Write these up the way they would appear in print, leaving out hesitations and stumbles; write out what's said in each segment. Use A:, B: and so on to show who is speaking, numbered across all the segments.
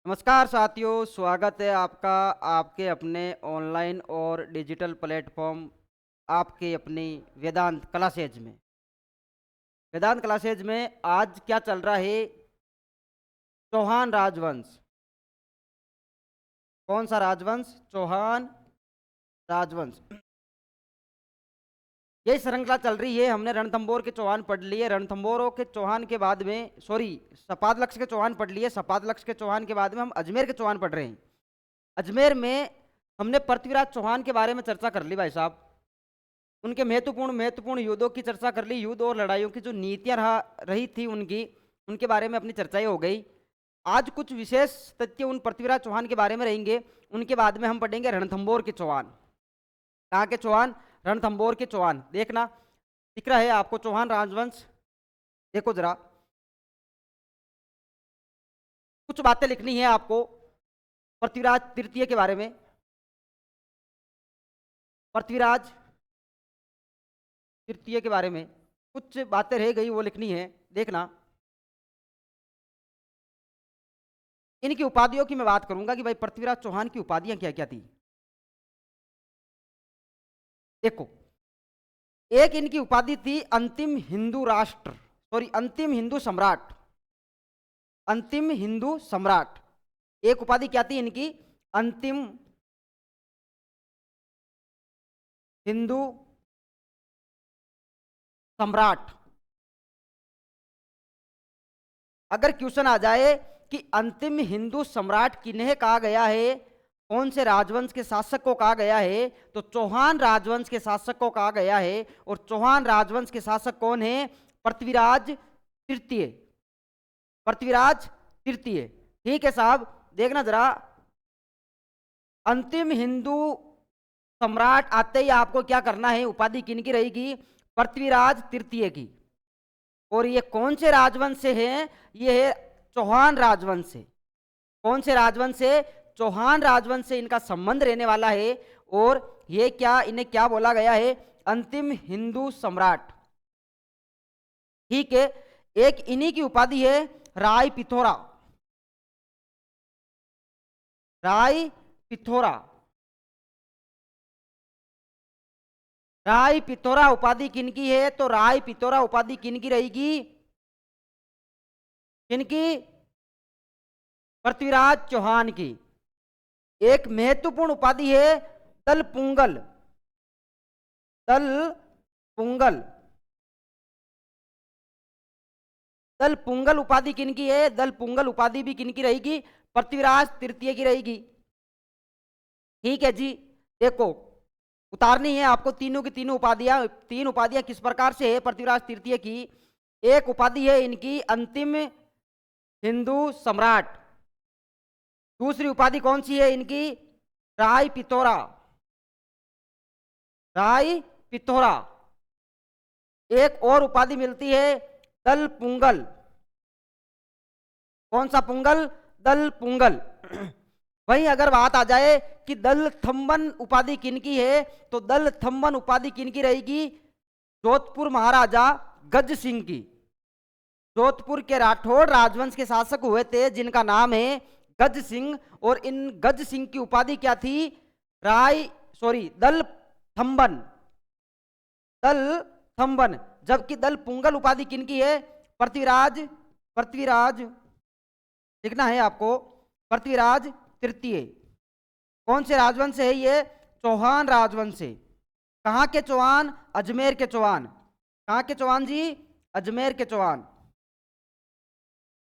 A: नमस्कार साथियों, स्वागत है आपका आपके अपने ऑनलाइन और डिजिटल प्लेटफॉर्म आपके अपनी वेदांत क्लासेज में। वेदांत क्लासेज में आज क्या चल रहा है? चौहान राजवंश। कौन सा राजवंश? चौहान राजवंश। यही श्रृंखला चल रही है। हमने रणथंभौर के चौहान पढ़ लिए, रणथंभौरों के चौहान के बाद में सपादलक्ष के चौहान पढ़ लिए, सपादलक्ष के चौहान के बाद में हम अजमेर के चौहान पढ़ रहे हैं। अजमेर में हमने पृथ्वीराज चौहान के बारे में चर्चा कर ली भाई साहब। उनके महत्वपूर्ण महत्वपूर्ण युद्धों की चर्चा कर ली। युद्ध और लड़ाइयों की जो नीतियां रही थी उनके बारे में अपनी चर्चाएं हो गई। आज कुछ विशेष तथ्य उन पृथ्वीराज चौहान के बारे में रहेंगे। उनके बाद में हम पढ़ेंगे रणथंभौर के चौहान। कहाँ के चौहान? रणथंभौर के चौहान। देखना दिख रहा है आपको चौहान राजवंश। देखो जरा, कुछ बातें लिखनी है आपको पृथ्वीराज तृतीय के बारे में। पृथ्वीराज तृतीय के बारे में कुछ बातें रह गई, वो लिखनी है। देखना, इनकी उपाधियों की मैं बात करूंगा कि भाई पृथ्वीराज चौहान की उपाधियां क्या क्या थी। देखो, एक इनकी उपाधि थी अंतिम हिंदू राष्ट्र, सॉरी अंतिम हिंदू सम्राट। अंतिम हिंदू सम्राट एक उपाधि क्या थी इनकी? अंतिम हिंदू सम्राट। अगर क्वेश्चन आ जाए कि अंतिम हिंदू सम्राट किन्हें कहा गया है, कौन से राजवंश के शासक को कहा गया है, तो चौहान राजवंश के शासक को कहा गया है। और चौहान राजवंश के शासक कौन है? पृथ्वीराज तृतीय। पृथ्वीराज तृतीय। ठीक है साहब, देखना जरा, अंतिम हिंदू सम्राट आते ही आपको क्या करना है? उपाधि किनकी रहेगी? पृथ्वीराज तृतीय की। और ये कौन से राजवंश से है? ये है चौहान राजवंश से। कौन से राजवंश से? चौहान राजवंश से इनका संबंध रहने वाला है। और ये क्या, इन्हें क्या बोला गया है? अंतिम हिंदू सम्राट। ठीक है। एक इन्हीं की उपाधि है राय पिथौरा। राय पिथौरा। राय पिथौरा उपाधि किनकी है? तो राय पिथौरा उपाधि किनकी रहेगी? किनकी? पृथ्वीराज चौहान की। एक महत्वपूर्ण उपाधि है दल पुंगल। दल पुंगल। दल पुंगल उपाधि किनकी है? दल पुंगल उपाधि भी किनकी रहेगी? पृथ्वीराज तृतीय की रहेगी। ठीक है जी। देखो, उतारनी है आपको तीनों की तीनों उपाधियां। तीन उपाधियां किस प्रकार से है पृथ्वीराज तृतीय की? एक उपाधि है इनकी अंतिम हिंदू सम्राट। दूसरी उपाधि कौन सी है इनकी? राय पिथौरा। राय पिथौरा। एक और उपाधि मिलती है दल पुंगल। कौन सा पुंगल? दल पुंगल। वहीं अगर बात आ जाए कि दल थम्बन उपाधि किनकी है, तो दल थम्बन उपाधि किनकी रहेगी? जोधपुर महाराजा गज सिंह की। जोधपुर के राठौड़ राजवंश के शासक हुए थे जिनका नाम है गज सिंह। और इन गज सिंह की उपाधि क्या थी? राय, सॉरी, दल थम्बन। दल थम्बन। जबकि दल पुंगल उपाधि किनकी है? पृथ्वीराज। पृथ्वीराज लिखना है आपको, पृथ्वीराज तृतीय। कौन से राजवंश से है ये? चौहान राजवंश से। कहाँ के चौहान? अजमेर के चौहान। कहाँ के चौहान जी? अजमेर के चौहान।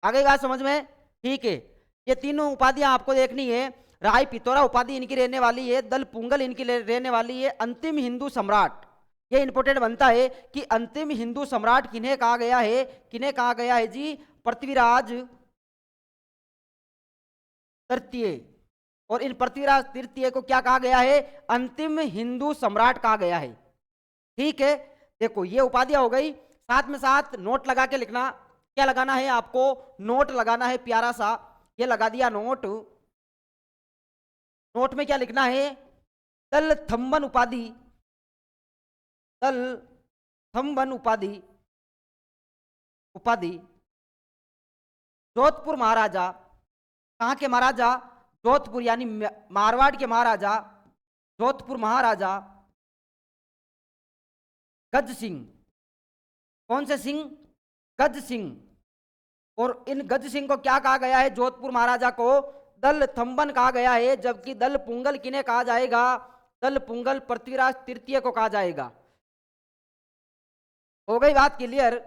A: आ गई बात समझ में? ठीक है। ये तीनों उपाधियां आपको देखनी है। राय पिथौरा उपाधि इनकी रहने वाली है, दल पुंगल इनकी रहने वाली है, अंतिम हिंदू सम्राट। ये इंपोर्टेंट बनता है कि अंतिम हिंदू सम्राट किन्हें कहा गया है? किन्हें कहा गया है जी? पृथ्वीराज तृतीय। और इन पृथ्वीराज तृतीय को क्या कहा गया है? अंतिम हिंदू सम्राट कहा गया है। ठीक है। देखो, ये उपाधियां हो गई। साथ में साथ नोट लगा के लिखना। क्या लगाना है आपको? नोट लगाना है प्यारा सा। ये लगा दिया नोट। नोट में क्या लिखना है? दल थम्बन उपाधि। दल थम्बन उपाधि। उपाधि जोधपुर महाराजा कहाँ के महाराजा? जोधपुर, यानी मारवाड़ के महाराजा, जोधपुर महाराजा गज सिंह। कौन से सिंह? गज सिंह। और इन गज सिंह को क्या कहा गया है? जोधपुर महाराजा को दल थम्बन कहा गया है, जबकि दल पुंगल किन्हें कहा जाएगा? दल पुंगल पृथ्वीराज तृतीय को कहा जाएगा। हो गई बात क्लियर?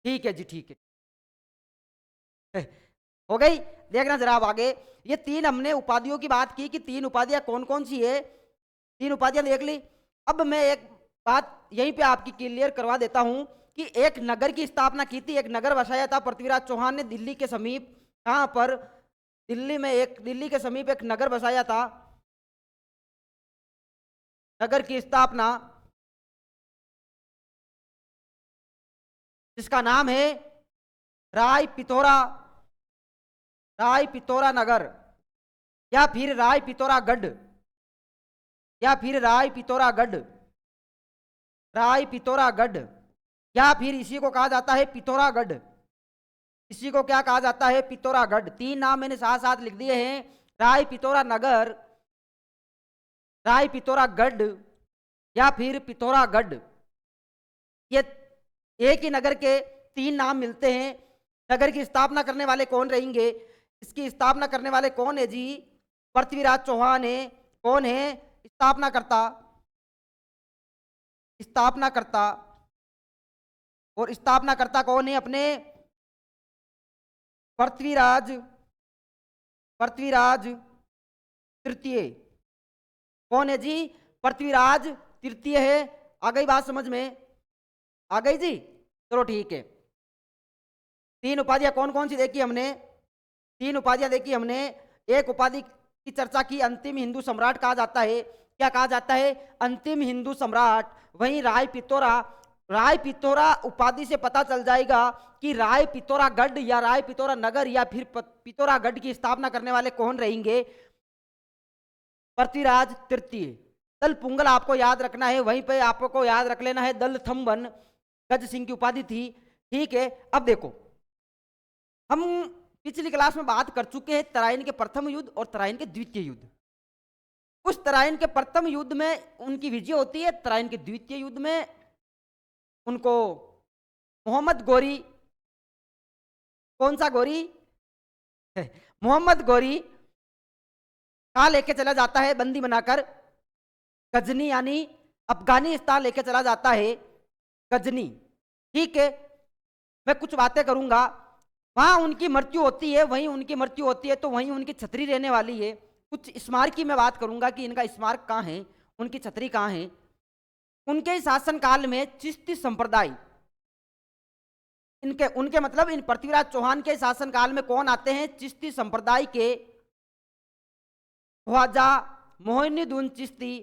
A: ठीक है जी, ठीक है, हो गई। देखना जरा आप आगे, ये तीन हमने उपाधियों की बात की कि तीन उपाधियां कौन कौन सी है, तीन उपाधियां देख ली। अब मैं एक बात यहीं पे आपकी क्लियर करवा देता हूं कि एक नगर की स्थापना की थी, एक नगर बसाया था पृथ्वीराज चौहान ने दिल्ली के समीप। कहां पर? दिल्ली में, दिल्ली के समीप एक नगर बसाया था। नगर की स्थापना जिसका नाम है राय पिथौरा, राय पिथौरा नगर, या फिर राय पिथौरागढ़, या फिर राय पिथौरागढ़, राय पिथौरागढ़, या फिर इसी को कहा जाता है पिथौरागढ़। इसी को क्या कहा जाता है? पिथौरागढ़। तीन नाम मैंने साथ साथ लिख दिए हैं, राय पिथौरा नगर, राय पिथौरागढ़, या फिर पिथौरागढ़। ये एक ही नगर के तीन नाम मिलते हैं। नगर की स्थापना करने वाले कौन रहेंगे? इसकी स्थापना करने वाले कौन है जी? पृथ्वीराज चौहान है। कौन है स्थापना करता? स्थापना करता। और स्थापना करता कौन है अपने? पृथ्वीराज, पृथ्वीराज तृतीय। कौन है जी? पृथ्वीराज तृतीय है। आ गई बात समझ में? आ गई जी? चलो ठीक है। तीन उपाधियां कौन कौन सी देखी हमने? तीन उपाधियां देखी हमने। एक उपाधि की चर्चा की, अंतिम हिंदू सम्राट कहा जाता है। क्या कहा जाता है? अंतिम हिंदू सम्राट। वहीं राय पिथौरा, राय पिथौरा उपाधि से पता चल जाएगा कि राय पिथौरागढ़ या राय पिथौरा नगर या फिर पिथौरागढ़ की स्थापना करने वाले कौन रहेंगे? पृथ्वीराज तृतीय। दल पुंगल आपको याद रखना है, वहीं पे आपको याद रख लेना है दल थम्बन, गज सिंह की उपाधि थी। ठीक है, अब देखो, हम पिछली क्लास में बात कर चुके हैं तराइन के प्रथम युद्ध और तराइन के द्वितीय युद्ध। उस तराइन के प्रथम युद्ध में उनकी विजय होती है, तराइन के द्वितीय युद्ध में उनको मोहम्मद गोरी, कौन सा गोरी? मोहम्मद गोरी कहा लेके चला जाता है बंदी बनाकर? गजनी, यानी अफगानिस्तान लेके चला जाता है, गजनी। ठीक है, मैं कुछ बातें करूंगा। वहां उनकी मृत्यु होती है, वहीं उनकी मृत्यु होती है, तो वहीं उनकी छतरी रहने वाली है। कुछ स्मारक की मैं बात करूंगा कि इनका स्मारक कहाँ है, उनकी छतरी कहाँ है। उनके शासनकाल में चिश्ती संप्रदाय, इनके उनके मतलब इन पृथ्वीराज चौहान के शासनकाल में कौन आते हैं? चिश्ती संप्रदाय के ख्वाजा मोइनुद्दीन चिश्ती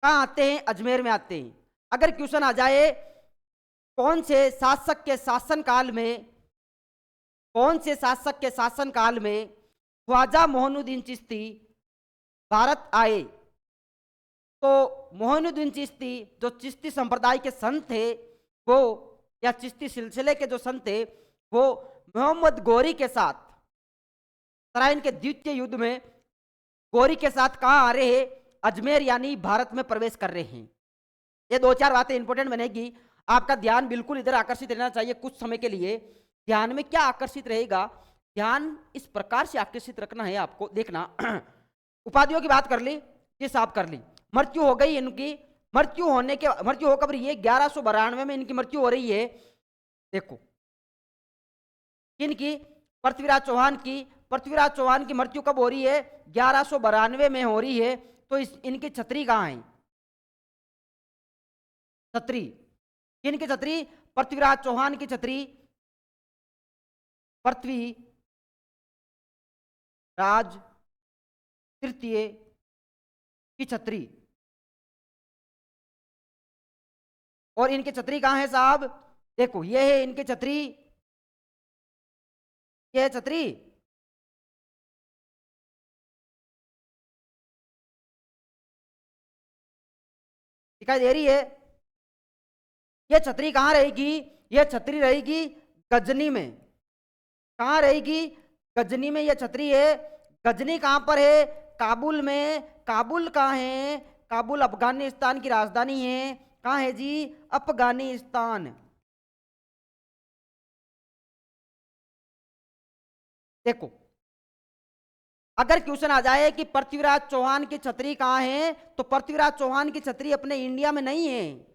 A: कहाँ आते हैं? अजमेर में आते हैं। अगर क्वेश्चन आ जाए कौन से शासक के शासनकाल में, कौन से शासक के शासनकाल में ख्वाजा मोइनुद्दीन चिश्ती भारत आए, तो मोइनुद्दीन चिश्ती जो चिश्ती संप्रदाय के संत थे वो, या चिश्ती सिलसिले के जो संत थे वो मोहम्मद गोरी के साथ तराइन के द्वितीय युद्ध में गोरी के साथ कहाँ आ रहे हैं? अजमेर, यानी भारत में प्रवेश कर रहे हैं। ये दो चार बातें इंपॉर्टेंट बनेगी, आपका ध्यान बिल्कुल इधर आकर्षित रहना चाहिए कुछ समय के लिए। ध्यान में क्या आकर्षित रहेगा? ध्यान इस प्रकार से आकर्षित रखना है आपको। देखना, उपाधियों की बात कर ली, ये साफ कर ली। मृत्यु हो गई इनकी, मृत्यु हो कब रही है? 1192 में इनकी मृत्यु हो रही है। देखो इनकी, पृथ्वीराज चौहान की, पृथ्वीराज चौहान की मृत्यु कब हो रही है? 1192 में हो रही है। तो इनकी छतरी कहाँ है? छतरी किनकी छतरी? पृथ्वीराज चौहान की छतरी, पृथ्वी राज तृतीय की छतरी। और इनकी छतरी कहां है साहब? देखो ये है इनकी छतरी, ये है छतरी। दिखाई दे रही है? ये छतरी कहां रहेगी? ये छतरी रहेगी गजनी में। कहां रहेगी? गजनी में ये छतरी है। गजनी कहां पर है? काबुल में। काबुल कहाँ है? काबुल अफगानिस्तान की राजधानी है। कहाँ है जी? अफगानिस्तान। देखो, अगर क्वेश्चन आ जाए कि पृथ्वीराज चौहान की छतरी कहाँ है, तो पृथ्वीराज चौहान की छतरी अपने इंडिया में नहीं है।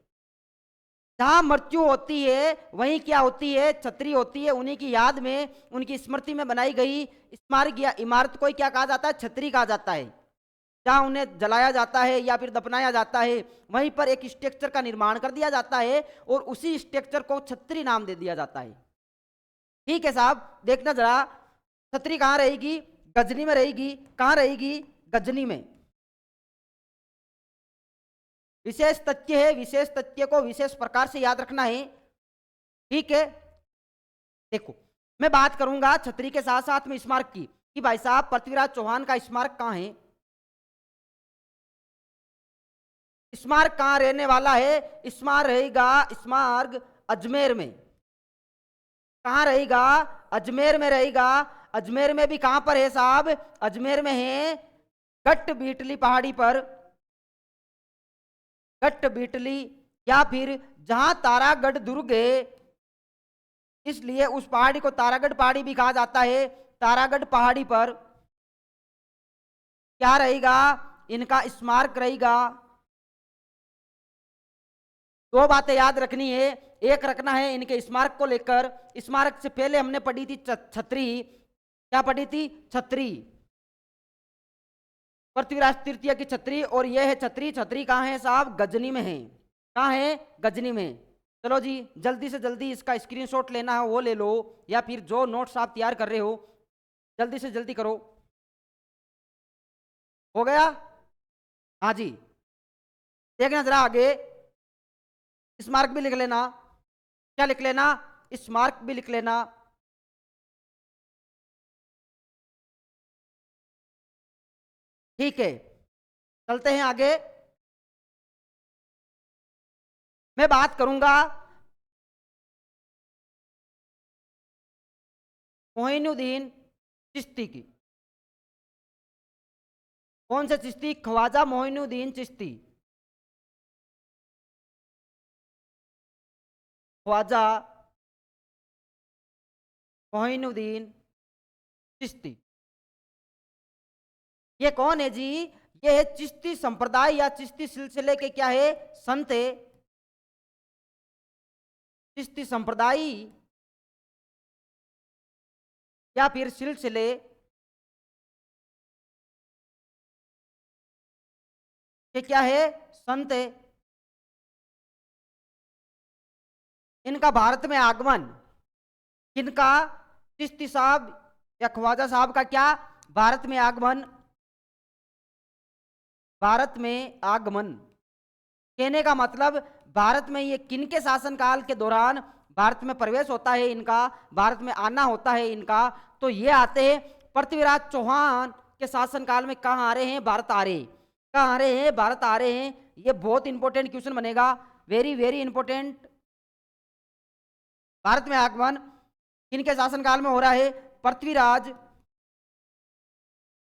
A: जहां मृत्यु होती है वहीं क्या होती है? छतरी होती है। उन्हीं की याद में, उनकी स्मृति में बनाई गई स्मारक या इमारत को क्या कहा जाता है? छतरी कहा जाता है। जहां उन्हें जलाया जाता है या फिर दफनाया जाता है, वहीं पर एक स्ट्रक्चर का निर्माण कर दिया जाता है और उसी स्ट्रक्चर को छतरी नाम दे दिया जाता है। ठीक है साहब, देखना जरा, छतरी कहां रहेगी? गजनी में रहेगी। कहां रहेगी? गजनी में। विशेष तथ्य है, विशेष तथ्य को विशेष प्रकार से याद रखना है। ठीक है, देखो, मैं बात करूंगा छतरी के साथ साथ में स्मारक की, कि भाई साहब पृथ्वीराज चौहान का स्मारक कहां है? स्मारक कहां रहने वाला है? स्मारक रहेगा, स्मारक अजमेर में। कहां रहेगा? अजमेर में रहेगा। अजमेर में भी कहां पर है साहब? अजमेर में है गट्ट बीटली पहाड़ी पर। गट्ट बीटली, या फिर जहां तारागढ़ दुर्ग है, इसलिए उस पहाड़ी को तारागढ़ पहाड़ी भी कहा जाता है। तारागढ़ पहाड़ी पर क्या रहेगा? इनका स्मारक रहेगा। दो बातें याद रखनी है। एक रखना है इनके स्मारक को लेकर। स्मारक से पहले हमने पढ़ी थी छतरी। क्या पढ़ी थी? छतरी, पृथ्वीराज तृतीय की छतरी। और यह है छतरी। छतरी कहाँ है साहब? गजनी में है। कहाँ है? गजनी में। चलो जी, जल्दी से जल्दी इसका स्क्रीनशॉट लेना है वो ले लो, या फिर जो नोट्स आप तैयार कर रहे हो जल्दी से जल्दी करो। हो गया? हाँ जी, देखना जरा आगे। स्मारक भी लिख लेना। क्या लिख लेना? स्मारक भी लिख लेना। ठीक है, चलते हैं आगे। मैं बात करूंगा मोइनुद्दीन चिश्ती की। कौन से चिश्ती? ख्वाजा मोइनुद्दीन चिश्ती। ख्वाजा मोइनुद्दीन चिश्ती, ये कौन है जी? ये है चिश्ती संप्रदाय या चिश्ती सिलसिले के क्या है? संत है। चिश्ती संप्रदाय या फिर सिलसिले के क्या है? संत है। इनका भारत में आगमन, किनका? चिश्ती साहब या ख्वाजा साहब का क्या? भारत में आगमन। भारत में आगमन कहने का मतलब, भारत में ये किनके शासनकाल के दौरान भारत में प्रवेश होता है इनका, भारत में आना होता है इनका? तो ये आते हैं पृथ्वीराज चौहान के शासनकाल में। कहाँ आ रहे हैं? भारत आ रहे हैं। कहाँ आ रहे हैं? भारत आ रहे हैं। ये बहुत इंपॉर्टेंट क्वेश्चन बनेगा, वेरी वेरी इंपॉर्टेंट। भारत में आगमन किनके शासनकाल में हो रहा है? पृथ्वीराज,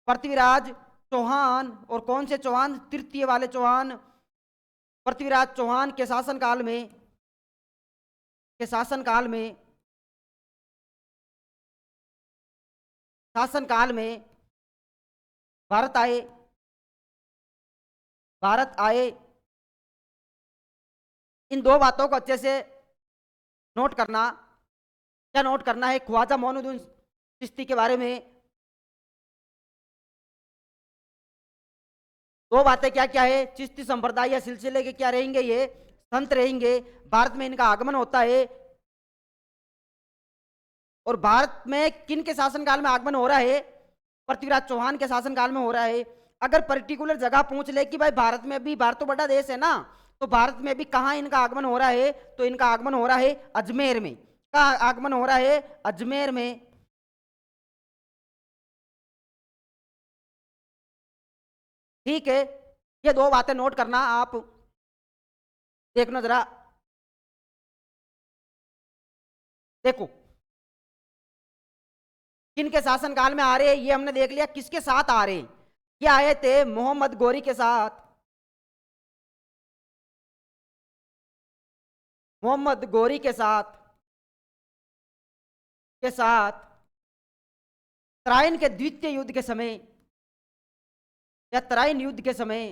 A: पृथ्वीराज चौहान। और कौन से चौहान? तृतीय वाले चौहान। पृथ्वीराज चौहान के शासनकाल में, के शासनकाल में, शासनकाल में भारत आए। भारत आए। इन दो बातों को अच्छे से नोट करना। क्या नोट करना है? ख्वाजा मोइनुद्दीन चिश्ती के बारे में दो बातें क्या क्या है? चिश्ती संप्रदाय या सिलसिले के क्या रहेंगे? ये संत रहेंगे। भारत में इनका आगमन होता है। और भारत में किन के शासनकाल में आगमन हो रहा है? पृथ्वीराज चौहान के शासनकाल में हो रहा है। अगर पर्टिकुलर जगह पूछ ले कि भाई भारत में भी, भारत तो बड़ा देश है ना, तो भारत में भी कहाँ इनका आगमन हो रहा है? तो इनका आगमन हो रहा है अजमेर में। कहाँ आगमन हो रहा है? अजमेर में। ठीक है, ये दो बातें नोट करना आप। देखना जरा, देखो, किन के शासनकाल में आ रहे हैं ये हमने देख लिया। किसके साथ आ रहे हैं? ये आए थे मोहम्मद गोरी के साथ। मोहम्मद गोरी के साथ तराइन के द्वितीय युद्ध के समय या तराइन युद्ध के समय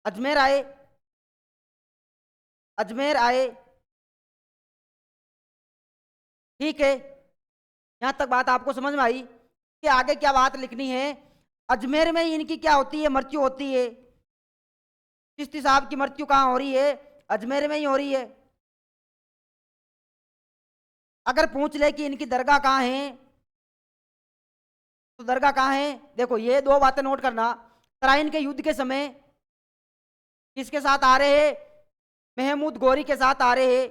A: अजमेर आए। ठीक है, यहां तक बात आपको समझ में आई कि आगे क्या बात लिखनी है। अजमेर में इनकी क्या होती है? मृत्यु होती है। चिश्ती साहब की मृत्यु कहां हो रही है? अजमेर में ही हो रही है। अगर पूछ ले कि इनकी दरगाह कहां है, तो दरगाह कहां है? देखो ये दो बातें नोट करना। तराइन के युद्ध के समय किसके साथ आ रहे हैं? महमूद गोरी के साथ आ रहे हैं।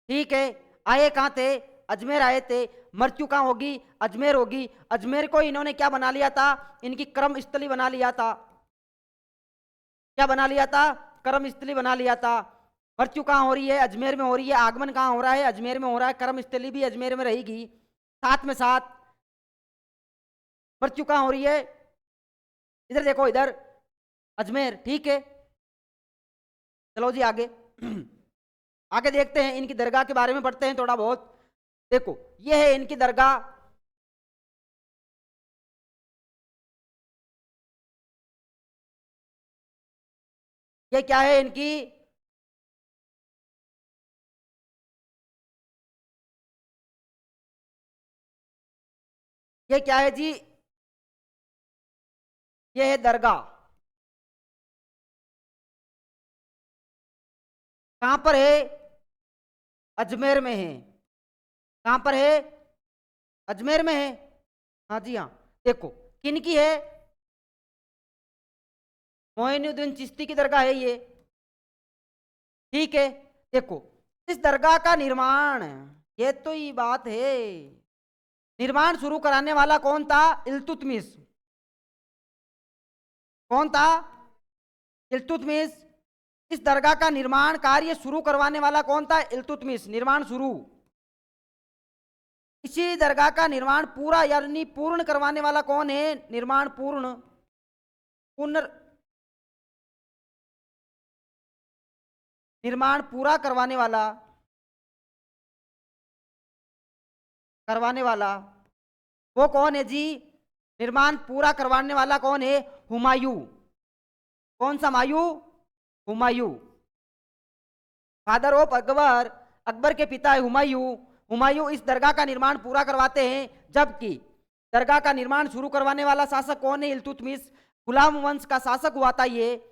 A: ठीक है, आए कहां थे? अजमेर आए थे। मृत्यु कहां होगी? अजमेर होगी। अजमेर को इन्होंने क्या बना लिया था? इनकी कर्म स्थली बना लिया था। क्या बना लिया था? कर्म स्थली बना लिया था। मृत्यु कहां हो रही है? अजमेर में हो रही है। आगमन कहां हो रहा है? अजमेर में हो रहा है। कर्म स्थली भी अजमेर में रहेगी। साथ में साथ मृत्यु कहां हो रही है? इधर देखो, इधर अजमेर। ठीक है, चलो जी आगे आगे देखते हैं। इनकी दरगाह के बारे में पढ़ते हैं थोड़ा बहुत। देखो ये है इनकी दरगाह। ये क्या है इनकी? ये क्या है जी? ये है दरगाह। कहां पर है? अजमेर में है। कहां पर है? अजमेर में है। हाँ जी हाँ। देखो किनकी है? मोइनुद्दीन चिश्ती की दरगाह है ये। ठीक है, देखो इस दरगाह का निर्माण, ये तो ये बात है, निर्माण शुरू कराने वाला कौन था? इल्तुतमिश। कौन था? इल्तुतमिश। इस दरगाह का निर्माण कार्य शुरू करवाने वाला कौन था? इल्तुतमिश। निर्माण शुरू। इसी दरगाह का निर्माण पूरा यानी पूर्ण करवाने वाला कौन है? निर्माण पूर्ण निर्माण पूरा करवाने वाला वो कौन है जी? निर्माण पूरा करवाने वाला कौन है? हुमायूं। कौन सा मायू? हुमायूं। फादर ऑफ अकबर, अकबर के पिता है हुमायूं। हुमायूं इस दरगाह का निर्माण पूरा करवाते हैं। जबकि दरगाह का निर्माण शुरू करवाने वाला शासक कौन है? इल्तुतमिश। गुलाम वंश का शासक हुआ था ये।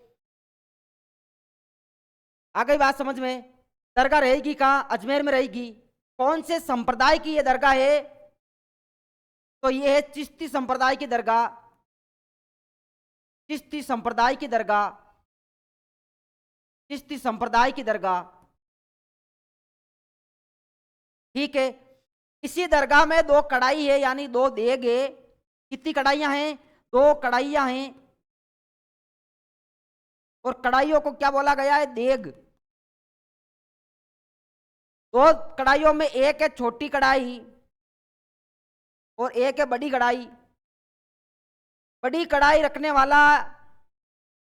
A: आ गई बात समझ में? दरगाह रहेगी कहां? अजमेर में रहेगी। कौन से संप्रदाय की ये दरगाह है? तो ये है चिश्ती संप्रदाय की दरगाह। चिश्ती संप्रदाय की दरगाह। चिश्ती संप्रदाय की दरगाह। ठीक है, इसी दरगाह में दो कढ़ाई है यानी दो देग है। कितनी कढ़ाइयां हैं? दो कढ़ाइयां हैं। और कढ़ाइयों को क्या बोला गया है? देग। दो कढ़ाइयों में एक है छोटी कढ़ाई और एक है बड़ी कढ़ाई। बड़ी कढ़ाई रखने वाला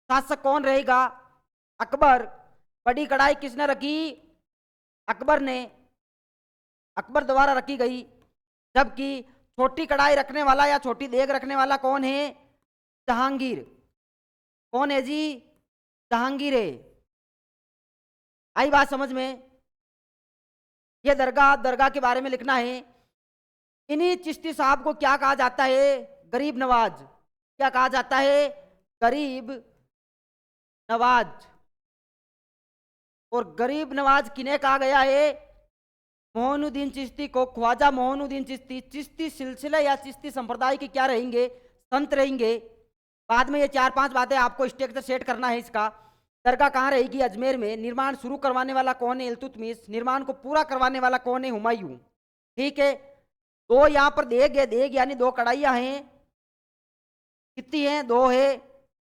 A: शासक कौन रहेगा? अकबर। बड़ी कढ़ाई किसने रखी? अकबर ने। अकबर द्वारा रखी गई। जबकि छोटी कढ़ाई रखने वाला या छोटी देग रखने वाला कौन है? जहांगीर। कौन है जी? जहांगीर है। आई बात समझ में? यह दरगाह के बारे में लिखना है। इन्हीं चिश्ती साहब को क्या कहा जाता है? गरीब नवाज। क्या कहा जाता है? गरीब नवाज। और गरीब नवाज किन्हें कहा गया है? मोइनुद्दीन चिश्ती को। ख्वाजा मोइनुद्दीन चिश्ती चिश्ती सिलसिले या चिश्ती संप्रदाय के क्या रहेंगे? संत रहेंगे। बाद में ये 4-5 बातें आपको स्ट्रक्चर सेट करना है इसका। दरगाह कहाँ रहेगी? अजमेर में। निर्माण शुरू करवाने वाला कौन है? इल्तुतमिश। निर्माण को पूरा करवाने वाला कौन है? हुमायूं। ठीक है, दो यहाँ पर देग है। देग यानी दो कढ़ाइयाँ हैं। कितनी हैं? दो है।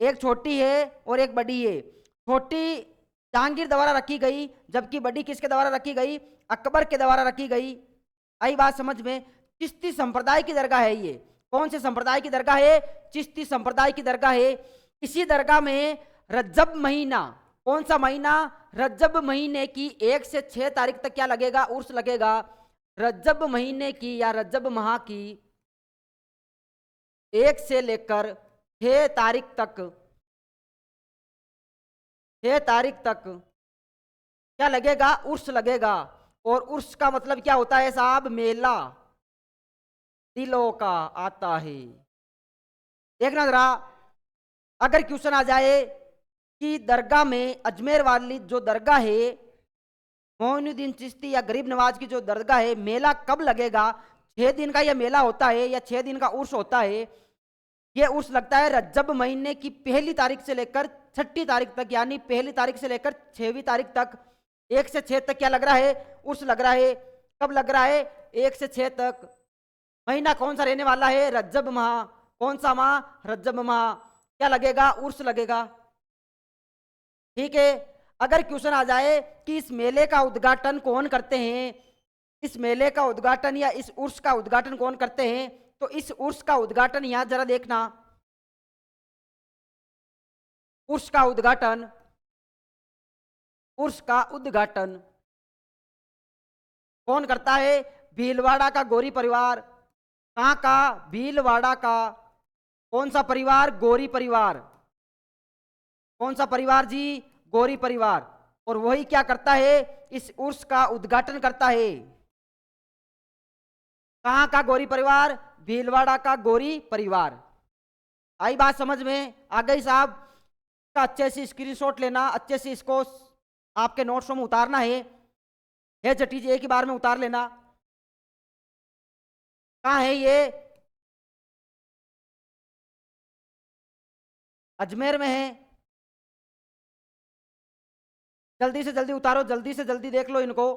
A: एक छोटी है और एक बड़ी है। छोटी जहांगीर द्वारा रखी गई, जबकि बड़ी किसके द्वारा रखी गई? अकबर के द्वारा रखी गई। आई बात समझ में? चिश्ती संप्रदाय की दरगाह है ये। कौन से संप्रदाय की दरगाह है? चिश्ती संप्रदाय की दरगाह है। इसी दरगाह में रज्जब महीना, कौन सा महीना? रज्जब महीने की 1 से 6 तारीख तक क्या लगेगा? उर्स लगेगा। रज्जब महीने की या रज्जब माह की 1 से लेकर 6 तारीख तक, 6 तारीख तक क्या लगेगा? उर्स लगेगा। और उर्स का मतलब क्या होता है साहब? मेला दिलों का आता है। देखना जरा, अगर क्वेश्चन आ जाए कि दरगाह में, अजमेर वाली जो दरगाह है मोइनुद्दीन चिश्ती या गरीब नवाज की जो दरगाह है, मेला कब लगेगा? 6 दिन का यह मेला होता है या 6 दिन का उर्स होता है? यह उर्स लगता है रज्जब महीने की 1 तारीख से लेकर 6 तारीख तक, यानी 1 तारीख से लेकर 6वीं तारीख तक, 1 से 6 तक क्या लग रहा है? उर्स लग रहा है। कब लग रहा है? 1 से 6 तक। महीना कौन सा रहने वाला है? रज्जब माह। कौन सा माह? रज्जब माह। क्या लगेगा? उर्स लगेगा। ठीक है। अगर क्वेश्चन आ जाए कि इस मेले का उद्घाटन कौन करते हैं, इस मेले का उद्घाटन या इस उर्स का उद्घाटन कौन करते हैं, तो इस उर्स का उद्घाटन यहां जरा देखना, उर्स का उद्घाटन, उर्स का उद्घाटन कौन करता है? भीलवाड़ा का गोरी परिवार। कहां का? भीलवाड़ा का। कौन सा परिवार? गोरी परिवार। कौन सा परिवार जी? गोरी परिवार। और वही क्या करता है? इस उर्स का उद्घाटन करता है। कहां का गोरी परिवार? भीलवाड़ा का गोरी परिवार। आई बात समझ में? आ गई साहब? का अच्छे से स्क्रीनशॉट लेना, अच्छे से इसको आपके नोट्स में उतारना है जटीज, एक ही बार में उतार लेना। कहां है ये? अजमेर में है। जल्दी से जल्दी उतारो, जल्दी से जल्दी देख लो इनको।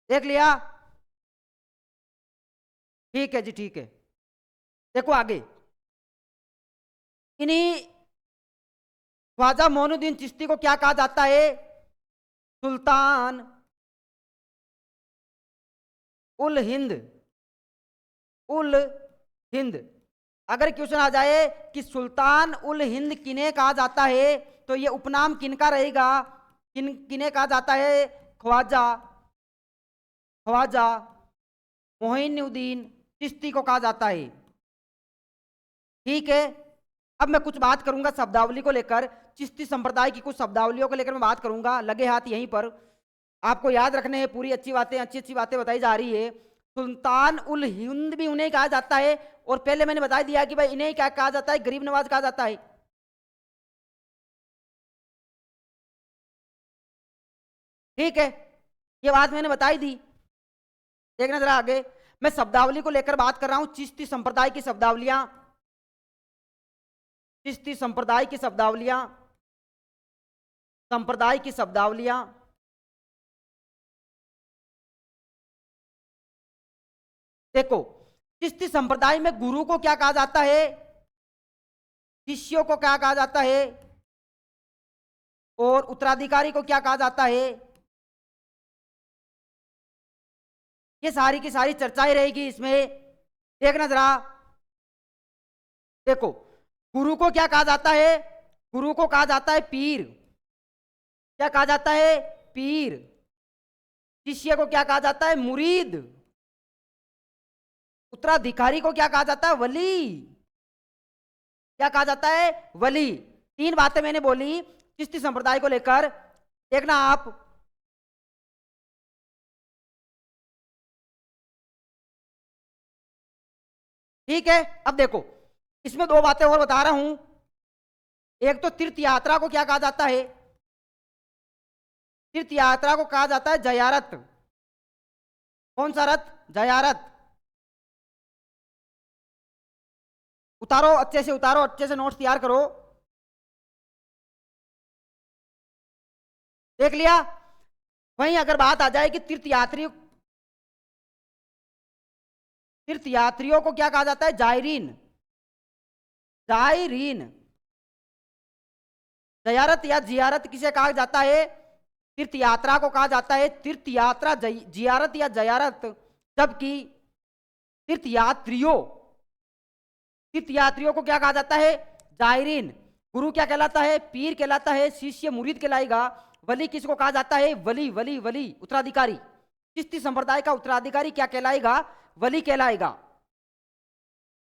A: देख लिया? ठीक है जी, ठीक है। देखो आगे, इन्हीं ख्वाजा मोइनुद्दीन चिश्ती को क्या कहा जाता है? सुल्तान उल हिंद, उल हिंद। अगर क्वेश्चन आ जाए कि सुल्तान उल हिंद किन्हें कहा जाता है, तो ये उपनाम किनका रहेगा? किन्हें कहा जाता है? ख्वाजा, ख्वाजा मोइनुद्दीन चिश्ती को कहा जाता है। ठीक है। अब मैं कुछ बात करूंगा शब्दावली को लेकर, चिश्ती संप्रदाय की कुछ शब्दावलियों को लेकर मैं बात करूंगा। लगे हाथ यहीं पर, आपको याद रखने हैं पूरी अच्छी बातें, अच्छी अच्छी बातें बताई जा रही है। सुल्तान उल हिंद भी उन्हें कहा जाता है, और पहले मैंने बता दिया कि भाई इन्हें क्या कहा जाता है? गरीब नवाज कहा जाता है। ठीक है, ये बात मैंने बताई दी। देखना जरा आगे, मैं शब्दावली को लेकर बात कर रहा हूं। चिश्ती संप्रदाय की शब्दावलियां, चिश्ती संप्रदाय की शब्दावलियां, संप्रदाय की शब्दावलियां। देखो, चिश्ती संप्रदाय में गुरु को क्या कहा जाता है? शिष्यों को क्या कहा जाता है? और उत्तराधिकारी को क्या कहा जाता है? ये सारी की सारी चर्चाएं रहेगी इसमें। देखना जरा, देखो, गुरु को क्या कहा जाता है? गुरु को कहा जाता है पीर। क्या कहा जाता है? पीर। शिष्य को क्या कहा जाता है? मुरीद। उत्तराधिकारी को क्या कहा जाता है? वली। क्या कहा जाता है? वली। 3 बातें मैंने बोली चिश्ती संप्रदाय को लेकर, देखना आप। ठीक है, अब देखो, इसमें 2 बातें और बता रहा हूं। एक तो तीर्थ यात्रा को क्या कहा जाता है? तीर्थ यात्रा को कहा जाता है जयारत। कौन सा रथ? जयारत। उतारो, अच्छे से उतारो, अच्छे से नोट्स तैयार करो। देख लिया? वहीं अगर बात आ जाए कि तीर्थयात्रियों को क्या कहा जाता है? जायरीन। जायरीन। जयारत या जियारत किसे कहा जाता है? तीर्थ यात्रा को कहा जाता है तीर्थ यात्रा, जियारत या जयारत। जबकि तीर्थयात्रियों तीर्थयात्रियों को क्या कहा जाता है? जायरीन। गुरु क्या कहलाता है? पीर कहलाता है। शिष्य मुरीद कहलाएगा। वली किसको कहा जाता है? वली वली वली, उत्तराधिकारी। चिश्ती संप्रदाय का उत्तराधिकारी क्या कहलाएगा? वली कहलाएगा।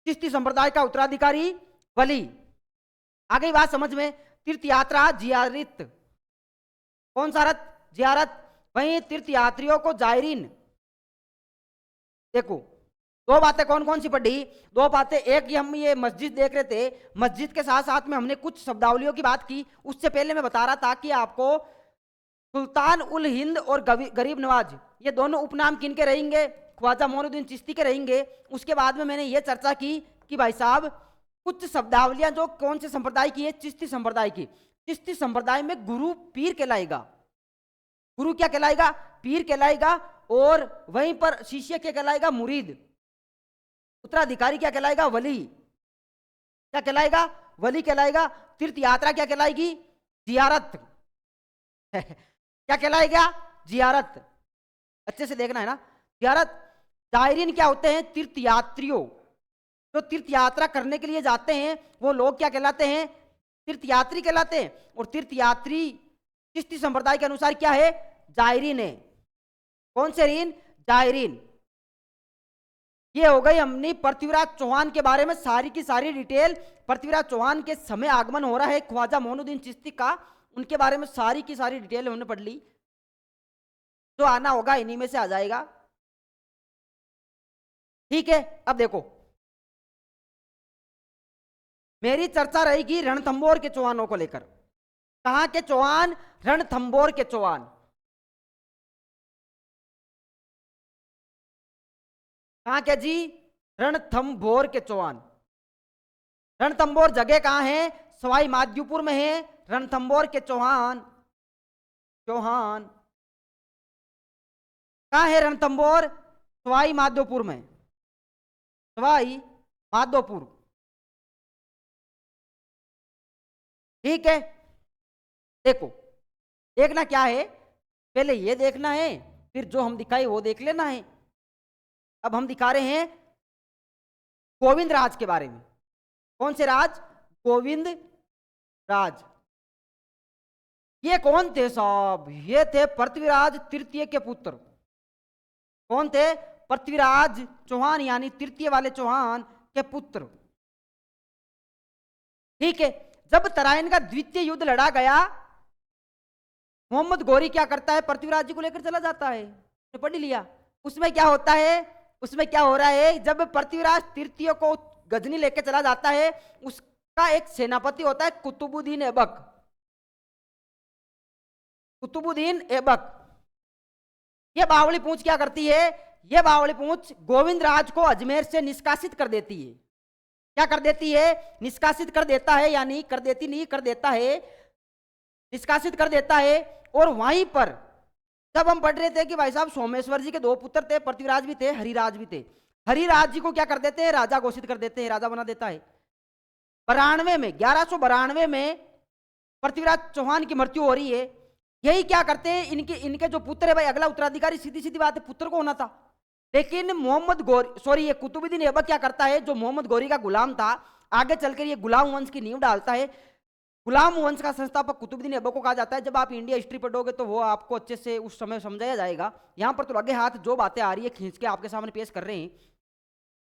A: चिश्ती संप्रदाय का उत्तराधिकारी वली। आ गई बात समझ में? तीर्थ यात्रा, जियारत। कौन सा रत? जियारत। वहीं तीर्थ यात्रियों को जायरीन। देखो दो बातें कौन कौन सी पढ़ी? दो बातें। एक हम ये मस्जिद देख रहे थे, मस्जिद के साथ साथ में हमने कुछ शब्दावलियों की बात की। उससे पहले मैं बता रहा था कि आपको सुल्तान उल हिंद और गरीब नवाज, ये दोनों उपनाम किनके रहेंगे? ख्वाजा मोइनुद्दीन चिश्ती के रहेंगे। उसके बाद में मैंने ये चर्चा की कि भाई साहब कुछ शब्दावलियां जो कौन से संप्रदाय की है? चिश्ती संप्रदाय की। चिश्ती संप्रदाय में गुरु पीर कहलाएगा। गुरु क्या कहलाएगा? पीर कहलाएगा। और वहीं पर शिष्य क्या कहलाएगा? मुरीद। उत्तराधिकारी क्या कहलाएगा? वली। क्या कहलाएगा? वली कहलाएगा। तीर्थ यात्रा क्या कहलाएगी? जियारत। क्या कहलाएगा? जियारत। अच्छे से देखना है ना। जियारत। जायरीन क्या होते हैं? तीर्थयात्रियों। जो तीर्थ यात्रा करने के लिए जाते हैं वो लोग क्या कहलाते हैं? तीर्थयात्री कहलाते हैं। और तीर्थयात्री चिश्ती संप्रदाय के अनुसार क्या है? जायरीन है। कौन से रीन? जायरीन। ये हो गई हमने पृथ्वीराज चौहान के बारे में सारी की सारी डिटेल। पृथ्वीराज चौहान के समय आगमन हो रहा है ख्वाजा मोइनुद्दीन चिश्ती का, उनके बारे में सारी की सारी डिटेल हमने पढ़ ली। जो आना होगा इन्हीं में से आ जाएगा। ठीक है। अब देखो मेरी चर्चा रहेगी रणथंभौर के चौहानों को लेकर। कहां के चौहान? रणथंभौर के चौहान। कहां के जी? रणथंभौर के चौहान। रणथंभौर जगह कहां है? सवाई माधोपुर में है। रणथंभौर के चौहान। चौहान कहां है? रणथंभौर सवाई माधोपुर में। सवाई माधोपुर। ठीक है। देखो देखना क्या है, पहले ये देखना है, फिर जो हम दिखाए वो देख लेना है। अब हम दिखा रहे हैं गोविंद राज के बारे में। कौन से राज? गोविंद राज। ये कौन थे साहब? ये थे पृथ्वीराज तृतीय के पुत्र। कौन थे? पृथ्वीराज चौहान यानी तृतीय वाले चौहान के पुत्र। ठीक है। जब तराइन का द्वितीय युद्ध लड़ा गया, मोहम्मद गौरी क्या करता है? पृथ्वीराज जी को लेकर चला जाता है। पढ़ लिया। उसमें क्या होता है? उसमें क्या हो रहा है? जब पृथ्वीराज तृतीय को गजनी लेकर चला जाता है, उसका एक सेनापति होता है कुतुबुद्दीन ऐबक। कुतुबुद्दीन ऐबक। ये बावली पूंछ क्या करती है? ये बावली पूंछ गोविंद राज को अजमेर से निष्कासित कर देती है। क्या कर देती है? निष्कासित कर देता है, यानी कर देती नहीं, कर देता है, निष्कासित कर देता है। और वहीं पर जब हम पढ़ रहे थे कि भाई साहब सोमेश्वर जी के दो पुत्र थे, पृथ्वीराज भी थे, हरिराज भी थे। हरिराज जी को क्या कर देते हैं? राजा घोषित कर देते हैं, राजा बना देता है। 92 में 1192 में पृथ्वीराज चौहान की मृत्यु हो रही है। यही क्या करते हैं? इनके जो पुत्र है भाई, अगला उत्तराधिकारी सीधी सीधी बात है, पुत्र को होना था। लेकिन मोहम्मद गौरी, सॉरी, ये कुतुबुद्दीन ऐबक क्या करता है? जो मोहम्मद गौरी का गुलाम था, आगे चलकर ये गुलाम वंश की नींव डालता है। गुलाम वंश का संस्थापक कुतुबुद्दीन ऐबक को कहा जाता है। जब आप इंडिया हिस्ट्री पढ़ोगे तो वो आपको अच्छे से उस समय समझाया जाएगा। यहां पर तो लगे हाथ जो बातें आ रही है खींच के आपके सामने पेश कर रहे हैं।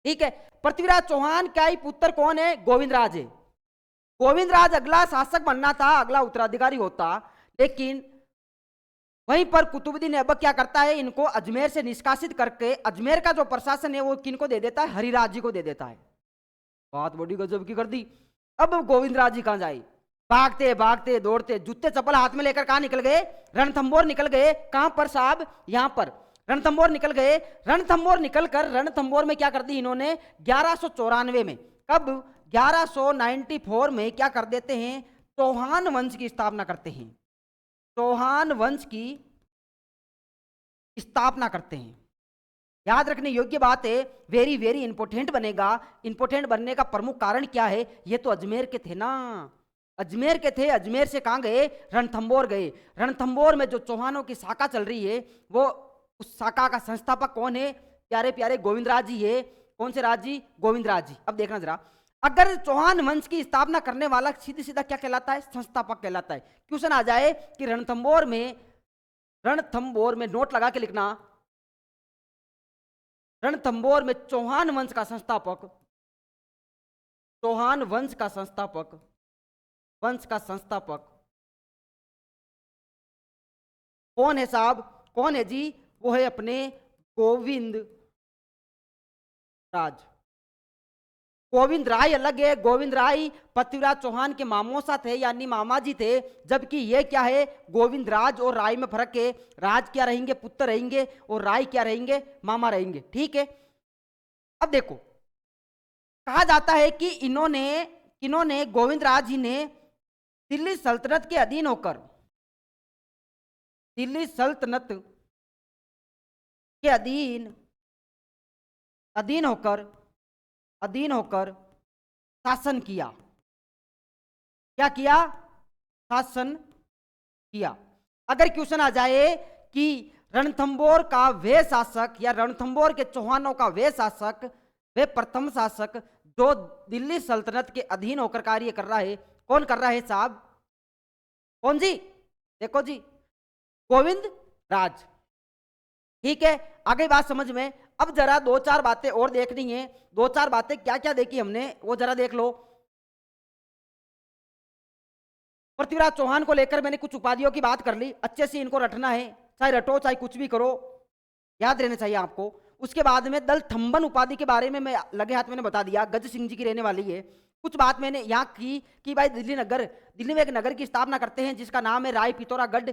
A: ठीक है। पृथ्वीराज चौहान का ही पुत्र कौन है? गोविंद राज है। गोविंद राज अगला शासक बनना था, अगला उत्तराधिकारी होता। लेकिन वहीं पर कुतुबुद्दीन ऐबक क्या करता है? इनको अजमेर से निष्कासित करके अजमेर का जो प्रशासन है वो किनको दे देता है? हरिराज जी को दे देता है। बात बड़ी गजब की कर दी। अब गोविंद राज जी कहां जाए? भागते भागते दौड़ते जूते चप्पल हाथ में लेकर कहां निकल गए? रणथंभौर निकल गए। कहां पर साहब? यहां पर रणथंभौर निकल गए। रणथंभौर निकलकर रणथंभौर में क्या कर दी इन्होंने? 1194 में। कब? 1194 में क्या कर देते हैं? चौहान वंश की स्थापना करते हैं। चौहान वंश की स्थापना करते हैं। याद रखने योग्य बात है, वेरी वेरी इंपोर्टेंट बनेगा। इंपोर्टेंट बनने का प्रमुख कारण क्या है? ये तो अजमेर के थे ना, अजमेर के थे। अजमेर से कहाँ गए? रणथंबोर गए। रणथंबोर में जो चौहानों की शाखा चल रही है, वो उस शाखा का संस्थापक कौन है? प्यारे प्यारे गोविंदराज जी है। कौन से राज जी? गोविंदराज जी। अब देखना जरा, अगर चौहान वंश की स्थापना करने वाला सीधी सीधा क्या कहलाता है? संस्थापक कहलाता है। क्वेश्चन आ जाए कि रणथंबोर में नोट लगा के लिखना, रणथंबोर में चौहान वंश का संस्थापक, चौहान वंश का संस्थापक कौन है साहब? कौन है जी? वो है अपने गोविंद राज। गोविंद राय अलग है। गोविंद राय पृथ्वीराज चौहान के मामोसा थे, यानी मामा जी थे। जबकि ये क्या है? गोविंद राज और राय में फर्क है। राज क्या रहेंगे? पुत्र रहेंगे, और राय क्या रहेंगे? मामा रहेंगे। ठीक है। अब देखो, कहा जाता है कि इन्होंने गोविंद राज जी ने दिल्ली सल्तनत के अधीन होकर, दिल्ली सल्तनत के अधीन होकर शासन किया। क्या किया? शासन किया। अगर क्वेश्चन आ जाए कि रणथंबोर का वे शासक, या रणथंबोर के चौहानों का वे शासक, वे प्रथम शासक जो दिल्ली सल्तनत के अधीन होकर कार्य कर रहा है, कौन कर रहा है साहब? कौन जी? देखो जी, गोविंद राज। ठीक है, आगे बात समझ में। अब जरा दो चार बातें और देखनी है। दो चार बातें क्या क्या देखी हमने, वो जरा देख लो। पृथ्वीराज चौहान को लेकर मैंने कुछ उपाधियों की बात कर ली, अच्छे से इनको रटना है, चाहे रटो चाहे कुछ भी करो, याद रहना चाहिए आपको। उसके बाद में दलथंबन उपाधि के बारे में मैं लगे हाथ मैंने बता दिया, गज सिंह जी की रहने वाली है। कुछ बात मैंने यहाँ की कि भाई दिल्ली में एक नगर की स्थापना करते हैं जिसका नाम है राय पिथौरागढ़,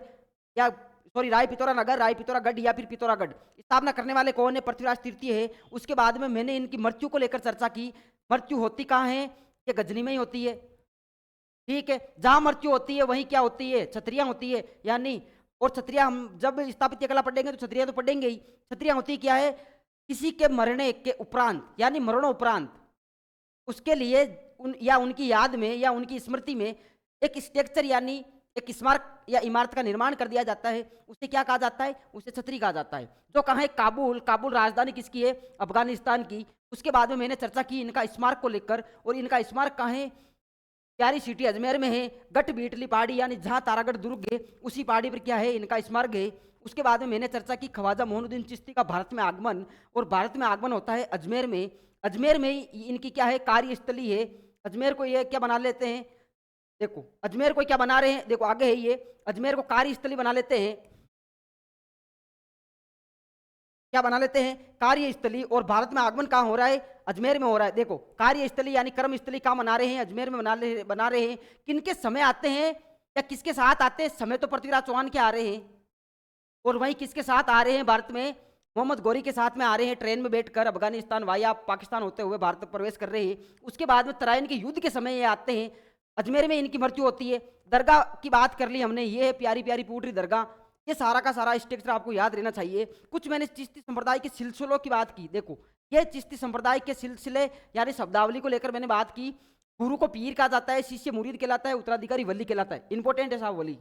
A: या सॉरी राय पिथौरा नगर, राय पिथौरागढ़ या फिर पिथौरागढ़। स्थापना करने वाले कौन है? पृथ्वीराज तृतीय है। उसके बाद में मैंने इनकी मृत्यु को लेकर चर्चा की। मृत्यु होती कहाँ है? ये गजनी में ही होती है। ठीक है, जहां मृत्यु होती है वहीं क्या होती है? क्षत्रियां होती है। यानी और क्षत्रिय, हम जब स्थापित कला पढ़ेंगे तो क्षत्रिय तो पढ़ेंगे ही। क्षत्रिय होती क्या है? किसी के मरने के उपरांत, यानी मरणोपरांत उसके लिए या उनकी याद में या उनकी स्मृति में एक स्ट्रक्चर यानी एक स्मारक या इमारत का निर्माण कर दिया जाता है। उसे क्या कहा जाता है? उसे छतरी कहा जाता है। जो कहाँ है? काबुल राजधानी किसकी है? अफगानिस्तान की। उसके बाद में मैंने चर्चा की इनका स्मारक को लेकर, और इनका स्मारक कहाँ है? प्यारी सिटी अजमेर में है। गट बीटली पहाड़ी, यानी जहाँ तारागढ़ दुर्ग है उसी पहाड़ी पर क्या है? इनका स्मारक है। उसके बाद में मैंने चर्चा की ख्वाजा मोइनुद्दीन चिश्ती का भारत में आगमन, और भारत में आगमन होता है अजमेर में। अजमेर में इनकी क्या है? कार्यस्थली है। अजमेर को ये क्या बना लेते हैं? देखो अजमेर को क्या बना रहे हैं, देखो आगे है ये, अजमेर को कार्यस्थली बना लेते हैं। क्या बना लेते हैं? कार्यस्थली। और भारत में आगमन कहाँ हो रहा है? अजमेर में हो रहा है। देखो कार्यस्थली यानी कर्मस्थली कहाँ बना रहे हैं? अजमेर में बना रहे हैं। किनके समय आते हैं या किसके साथ आते हैं? समय तो पृथ्वीराज चौहान के आ रहे हैं, और वहीं किसके साथ आ रहे हैं? भारत में मोहम्मद गौरी के साथ में आ रहे हैं। ट्रेन में बैठकर अफगानिस्तान वाया पाकिस्तान होते हुए भारत प्रवेश कर रहे हैं। उसके बाद में तराइन के युद्ध के समय ये आते हैं। अजमेर में इनकी मृत्यु होती है। दरगाह की बात कर ली हमने, ये है प्यारी प्यारी पूटरी दरगाह। ये सारा का सारा स्ट्रक्चर आपको याद रहना चाहिए। कुछ मैंने चिश्ती संप्रदाय के सिलसिलों की बात की। देखो ये चिश्ती संप्रदाय के सिलसिले यानी शब्दावली को लेकर मैंने बात की। गुरु को पीर कहा जाता है, शिष्य मुरीद कहलाता है, उत्तराधिकारी वली कहलाता है। इंपॉर्टेंट है साहब वली।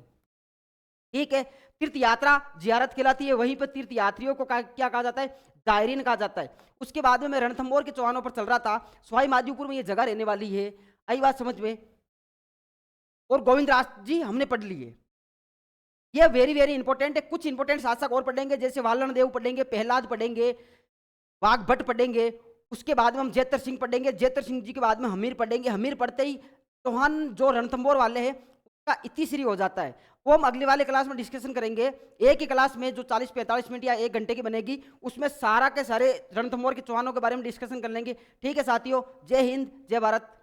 A: ठीक है, तीर्थ यात्रा जियारत कहलाती है। वहीं पर तीर्थ यात्रियों को क्या कहा जाता है? जायरीन कहा जाता है। उसके बाद में मैं रणथंबोर के चौहानों पर चल रहा था। सवाई माधोपुर में ये जगह रहने वाली है। आई बात समझ में? और गोविंद राज जी हमने पढ़ लिए। ये वेरी वेरी इंपॉर्टेंट है। कुछ इंपॉर्टेंट शासक और पढ़ेंगे, जैसे वालन देव पढ़ेंगे, प्रहलाद पढ़ेंगे, वाघ भट्ट पढ़ेंगे। उसके बाद में हम जैतर सिंह पढ़ेंगे। जैतर सिंह जी के बाद में हमीर पढ़ेंगे। हमीर पढ़ते ही चौहान जो रणथंबोर वाले हैं उसका इतिश्री हो जाता है। वो हम अगले वाले क्लास में डिस्कशन करेंगे। एक ही क्लास में जो 40-45 मिनट या 1 घंटे की बनेगी, उसमें सारा के सारे रणथंबोर के चौहानों के बारे में डिस्कशन कर लेंगे। ठीक है साथियों, जय हिंद जय भारत।